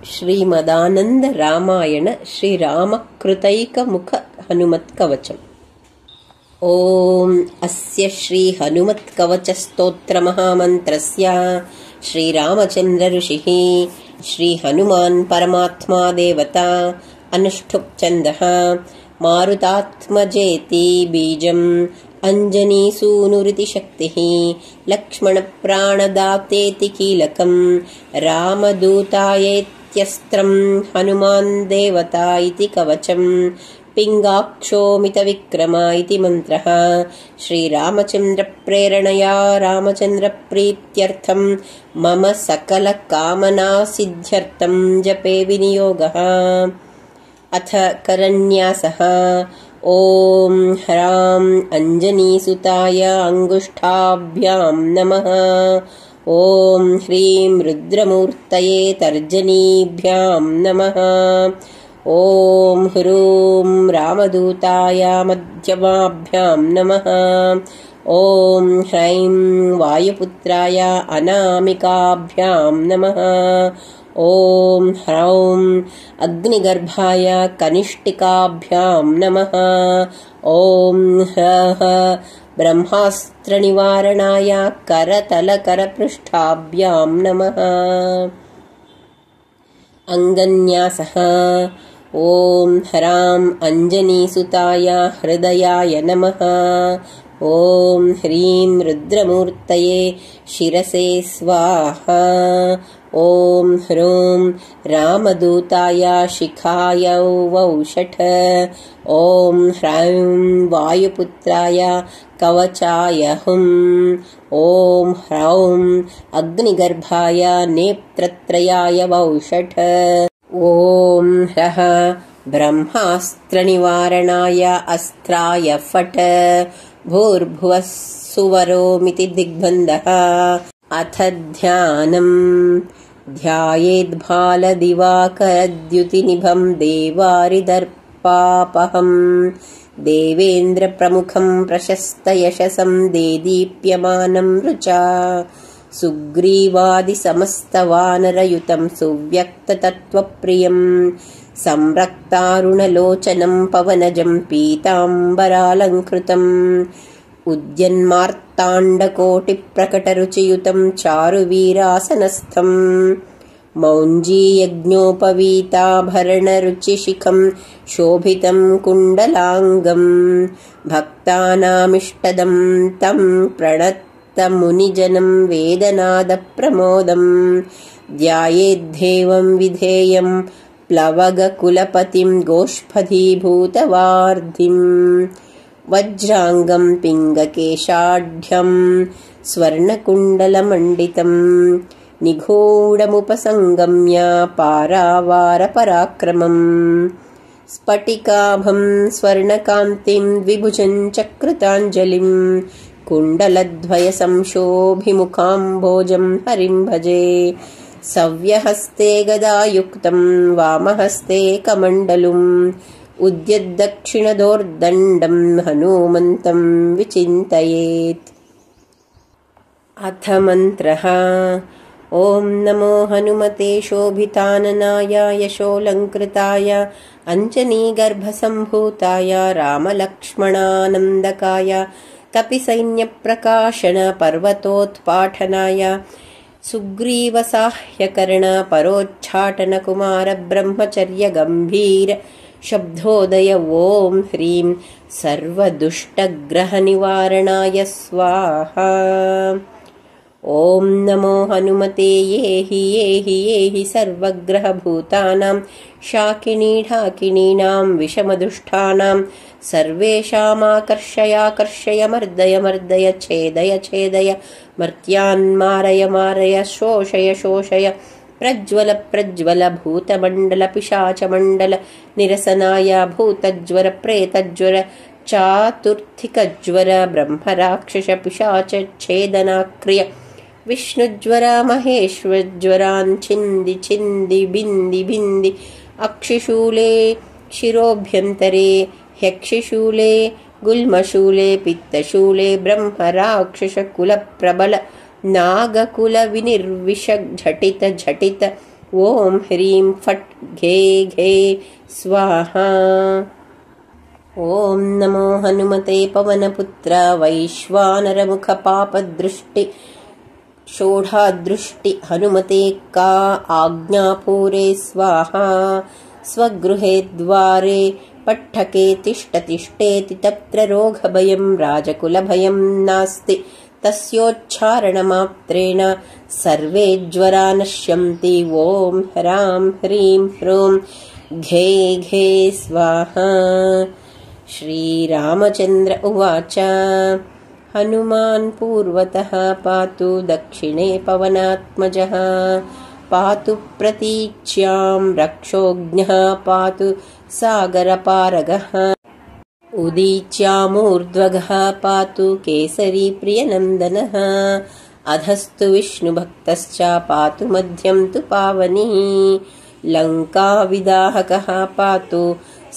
श्रीमदानंद रामायण श्रीरामकृतैकमुख हनुमत्कवचम्। ओम अस्य श्री हनुमत्कवच स्तोत्र महामन्त्रस्य श्रीरामचन्द्र ऋषिः श्री हनुमान् परमात्मा देवता अनुष्ठुप् छन्दः मारुतात्मजेति बीजम् अंजनीसूनुरिति शक्तिः लक्ष्मणप्राणदातेति कीलकम् रामदूतायेत्यस्त्रम् हनुमान् देवता इति कवचम् पिङ्गाक्षोमितविक्रम इति मन्त्रः श्रीरामचन्द्रप्रेरणया रामचन्द्रप्रीत्यर्थम् मम सकलकामनासिद्ध्यर्थम् जपे विनियोगः। अथ करन्यासः। ॐ ह्रां अञ्जनीसुताय अङ्गुष्ठाभ्यां नमः। ॐ ह्रीं रुद्रमूर्तये तर्जनीभ्यां नमः। ॐ ह्रूं रामदूताय मध्यमाभ्यां नमः। ॐ ह्रैं वायुपुत्राय अनामिकाभ्यां नमः। ॐ ह्रौं अग्निगर्भाय कनिष्ठिकाभ्यां नमः। ॐ ह्रः ब्रह्मास्त्रनिवारणाय करतलकरपृष्ठाभ्यां नमः। अङ्गन्यासः। ॐ ह्रां अञ्जनीसुताय हृदयाय नमः। ॐ ह्रीं रुद्रमूर्तये शिरसे स्वाहा। ॐ ह्रूं रामदूताय शिखाय वौषठ। ॐ ह्रैं वायुपुत्राय कवचाय हुम्। ॐ ह्रौं अग्निगर्भाय नेत्रत्रयाय वौषठ। ॐ ह्रः ब्रह्मास्त्रनिवारणाय अस्त्राय फट्। भूर्भुवः सुवरोमिति दिग्बन्धः। अथ ध्यानम्। ध्यायेद्भालदिवाकरद्युतिनिभम् देवारिदर्पापहम् देवेन्द्रप्रमुखम् प्रशस्तयशसम् देदीप्यमानम् ऋचा। सुग्रीवादिसमस्तवानरयुतम् सुव्यक्ततत्त्वप्रियम् संरक्तारुणलोचनम् पवनजम् पीताम्बरालङ्कृतम् उद्यन्मार्ताण्डकोटिप्रकटरुचियुतम् चारुवीरासनस्थम् मौञ्जीयज्ञोपवीताभरणरुचिशिखम् शोभितम् कुण्डलाङ्गम् भक्तानामिष्टदम् तम् प्रणतमुनिजनम् वेदनादप्रमोदम् ध्यायेद्धेवम् विधेयम् प्लवगकुलपतिम् गोष्पदीभूतवार्धिम् वज्राङ्गम् पिङ्गकेशाढ्यम् स्वर्णकुण्डलमण्डितम् निगूढमुपसङ्गम्य पारावारपराक्रमम् स्फटिकाभम् स्वर्णकान्तिम् द्विभुजम् चकृताञ्जलिम् कुण्डलद्वयसंशोभिमुखाम्भोजम् हरिम् भजे। सव्यहस्ते गदायुक्तम् वामहस्ते कमण्डलुम् उद्यद्दक्षिणदोर्दण्डम् हनूमन्तम् विचिन्तयेत्। अथ मन्त्रः। ॐ नमो हनुमते शोभिताननाय यशोऽलङ्कृताय अञ्जनीगर्भसम्भूताय रामलक्ष्मणानन्दकाय कपिसैन्यप्रकाशन पर्वतोत्पाटनाय सुग्रीवसाह्यकर्ण परोच्चाटन कुमार ब्रह्मचर्य गम्भीर शब्दोदय। ॐ ह्रीं सर्वदुष्टग्रहनिवारणाय स्वाहा। ॐ नमो हनुमते येहि सर्वग्रहभूतानां शाकिनी ढाकिनीनां विषमदुष्टानां सर्वेषामाकर्षयाकर्षय मर्दय छेदय मर्त्यान् मारय शोषय प्रज्वल भूतमण्डल पिशाचमण्डल निरसनाय भूतज्वर प्रेतज्वर चातुर्थिकज्वर ब्रह्मराक्षस पिशाच छेदनाक्रिय विष्णुज्वर महेश्वरज्वरान् छिन्दि बिन्दि अक्षिशूले शिरोभ्यन्तरे ह्यक्षिशूले गुल्मशूले पित्तशूले ब्रह्मराक्षसकुलप्रबल नागकुल विनिर्विष झटित ॐ ह्रीं फट् घे घे स्वाहा। ॐ नमो हनुमते पवनपुत्र वैश्वानरमुखपापदृष्टि षोढादृष्टि हनुमते का आज्ञापूरे स्वाहा। स्वगृहे द्वारे पट्टके तिष्ठतिष्ठेति तत्र रोगभयं राजकुलभयं नास्ति तस्योच्चारणमात्रेण सर्वे ज्वरा नश्यन्ति। ॐ ह्रां ह्रीं ह्रूं घे घे स्वाहा। श्रीरामचन्द्र उवाच हनुमान् पूर्वतः पातु दक्षिणे पवनात्मजः पातु प्रतीच्यां रक्षोज्ञः पातु सागरपारगः उदीच्यामूर्ध्वगः पातु केसरी प्रियनन्दनः अधस्तु विष्णुभक्तश्च पातु मध्यं तु पावनिः लङ्काविदाहकः पातु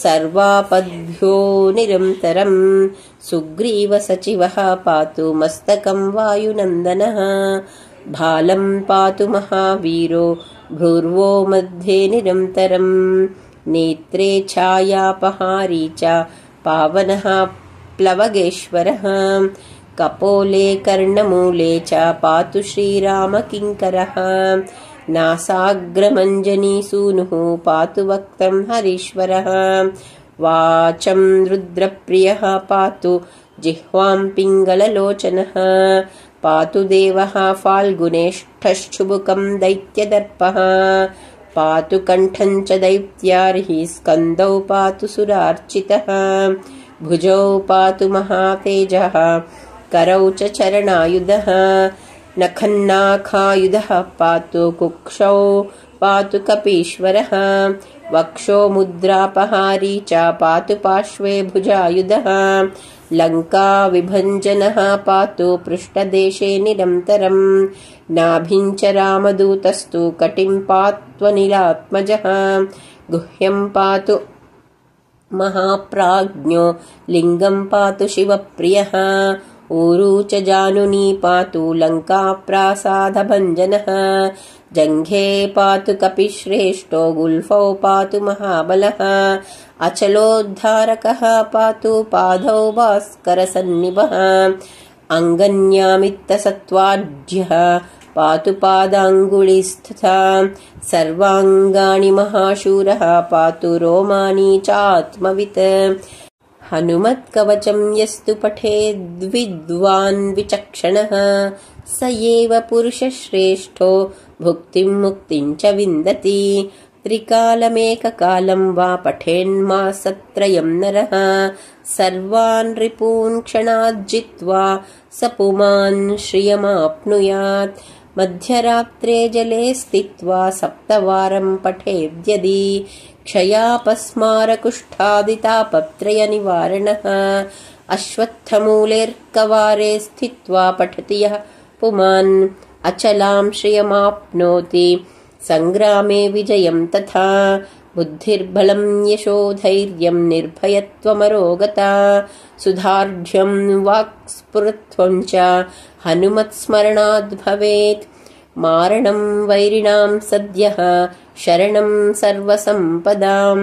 सर्वापद्भ्यो निरन्तरं सुग्रीवसचिवः पातु मस्तकं वायुनन्दनः भालं पातु महावीरो भ्रुर्वो मध्ये निरन्तरं नेत्रे छायापहारी च पावनः प्लवगेश्वरः कपोले कर्णमूले च पातु श्रीरामकिङ्करः नासाग्रमञ्जनीसूनुः पातु वक्त्रं हरीश्वरः वाचं रुद्रप्रियः पातु जिह्वां पिङ्गललोचनः पातु देवः फाल्गुनेष्ठश्चुबुकं दैत्यदर्पः पातु कण्ठं च दैत्यार्हिः स्कन्दौ पातु सुरार्चितः भुजौ पातु महातेजः करौ च चरणायुधः नखन्नाखायुधः पातु कुक्षौ पातु कपीश्वरः वक्षो मुद्रापहारी च पातु पार्श्वे भुजायुधः लङ्का विभञ्जनः पातु पृष्ठदेशे निरन्तरं नाभिं च रामदूतस्तु कटिं पात्वनिलात्मजः गुह्यं पातु महाप्राज्ञो लिङ्गं पातु शिवप्रियः ऊरू च जानुनी पातु लङ्काप्रासादभञ्जनः जङ्घे पातु कपिश्रेष्ठो गुल्फौ पातु महाबलः अचलोद्धारकः पातु पादौ भास्करसन्निभः अङ्गन्यामित्तसत्त्वाढ्यः पातु पादाङ्गुलिस्तथा सर्वाङ्गाणि महाशूरः पातु रोमाणि चात्मवित् हनुमत्कवचं यस्तु पठेद्विद्वान् विचक्षणः स एव पुरुषश्रेष्ठो भुक्तिं मुक्तिं च विन्दति त्रिकालमेककालं वा पठेन्मासत्रयं नरः सर्वान् रिपून् क्षणाज्जित्वा स पुमान् श्रियमाप्नुयात् मध्यरात्रे जले स्थित्वा सप्तवारं पठेद्यदि क्षयापस्मारकुष्ठादितापत्रयनिवारणः अश्वत्थमूलेऽर्कवारे स्थित्वा पठति यः पुमान् अचलां श्रियमाप्नोति सङ्ग्रामे विजयं तथा बुद्धिर्बलं यशो धैर्यं निर्भयत्वमरोगता सुधार्ढ्यं वाक्स्फुरत्वं च हनुमत्स्मरणाद् भवेत् मारणं वैरिणां सद्यः शरणं सर्वसम्पदां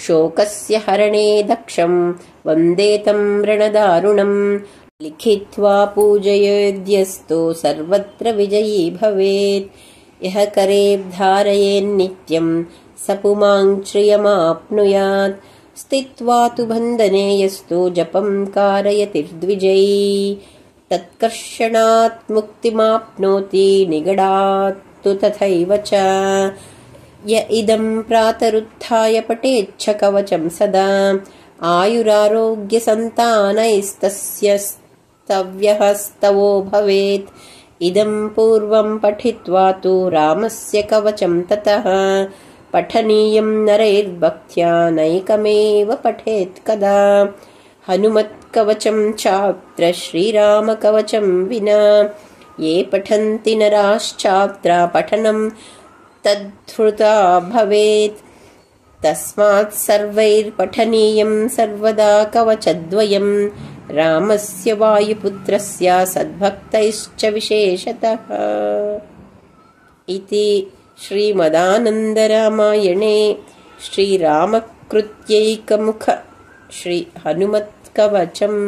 शोकस्य हरणे दक्षं वन्दे तं रणदारुणं लिखित्वा पूजयेद्यस्तु सर्वत्र विजयी भवेत् यः करे धारयेन्नित्यं स पुमान् श्रियमाप्नुयात् स्थित्वा तु बन्धने यस्तु जपं कारयतिर्द्विजयी तत्कर्षणात् मुक्तिमाप्नोति निगडात् तु तथैव च य इदं प्रातरुत्थाय पठेच्छ कवचं सदा आयुरारोग्यसन्तानैस्तस्य स्तव्यः स्तवो भवेत् इदं पूर्वं पठित्वा तु रामस्य कवचं ततः पठनीयं नरैर्भक्त्या नैकमेव पठेत् कदा हनुमत्कवचं चात्र श्रीरामकवचं विना ये पठन्ति नराश्चात्र पठनं तद्धृता भवेत् तस्मात् सर्वैर्पठनीयं सर्वदा कवचद्वयं रामस्य वायुपुत्रस्य सद्भक्तैश्च विशेषतः इति श्रीमदानन्दरामायणे श्रीरामकृत्यैकमुख श्रीहनुमत्कवचम्।